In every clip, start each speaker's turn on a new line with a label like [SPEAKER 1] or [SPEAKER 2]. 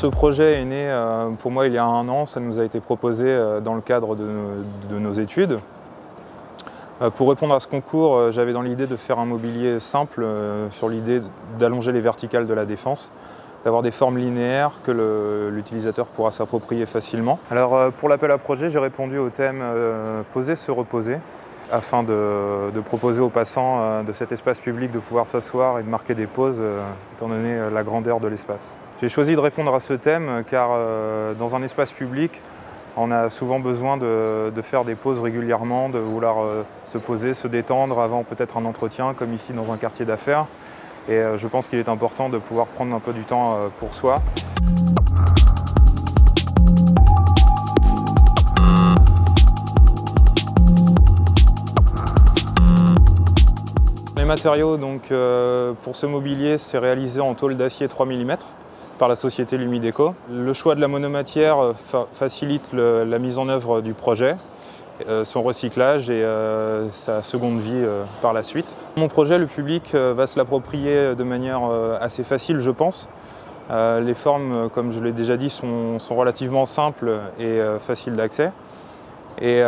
[SPEAKER 1] ce projet est né pour moi il y a 1 an, ça nous a été proposé dans le cadre de nos études. Pour répondre à ce concours, j'avais dans l'idée de faire un mobilier simple, sur l'idée d'allonger les verticales de la défense, d'avoir des formes linéaires que l'utilisateur pourra s'approprier facilement. Alors pour l'appel à projet, j'ai répondu au thème poser, se reposer, afin de proposer aux passants de cet espace public de pouvoir s'asseoir et de marquer des pauses, étant donné la grandeur de l'espace. J'ai choisi de répondre à ce thème car dans un espace public, on a souvent besoin de faire des pauses régulièrement, de vouloir se poser, se détendre avant peut-être un entretien, comme ici dans un quartier d'affaires. Et je pense qu'il est important de pouvoir prendre un peu du temps pour soi. Les matériaux donc, pour ce mobilier, c'est réalisé en tôle d'acier 3 mm par la société Lumideco. Le choix de la monomatière facilite la mise en œuvre du projet, son recyclage et sa seconde vie par la suite. Mon projet, le public va se l'approprier de manière assez facile, je pense. Les formes, comme je l'ai déjà dit, sont relativement simples et faciles d'accès. Et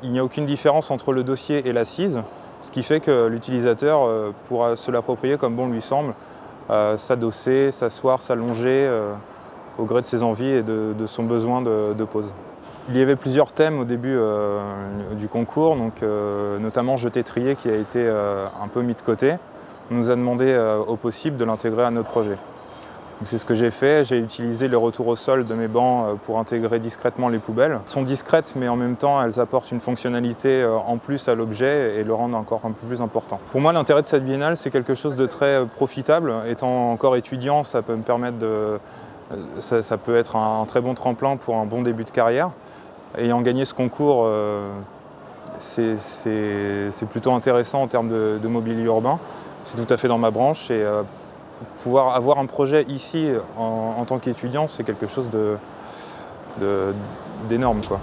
[SPEAKER 1] il n'y a aucune différence entre le dossier et l'assise, ce qui fait que l'utilisateur pourra se l'approprier comme bon lui semble, s'adosser, s'asseoir, s'allonger au gré de ses envies et de son besoin de pause. Il y avait plusieurs thèmes au début du concours, donc, notamment jeter trier qui a été un peu mis de côté. On nous a demandé au possible de l'intégrer à notre projet. C'est ce que j'ai fait, j'ai utilisé le retour au sol de mes bancs pour intégrer discrètement les poubelles. Elles sont discrètes mais en même temps elles apportent une fonctionnalité en plus à l'objet et le rendent encore un peu plus important. Pour moi l'intérêt de cette biennale c'est quelque chose de très profitable. Étant encore étudiant ça peut me permettre ça peut être un très bon tremplin pour un bon début de carrière. Ayant gagné ce concours c'est plutôt intéressant en termes de mobilier urbain. C'est tout à fait dans ma branche et pouvoir avoir un projet ici en tant qu'étudiant, c'est quelque chose d'énorme, quoi.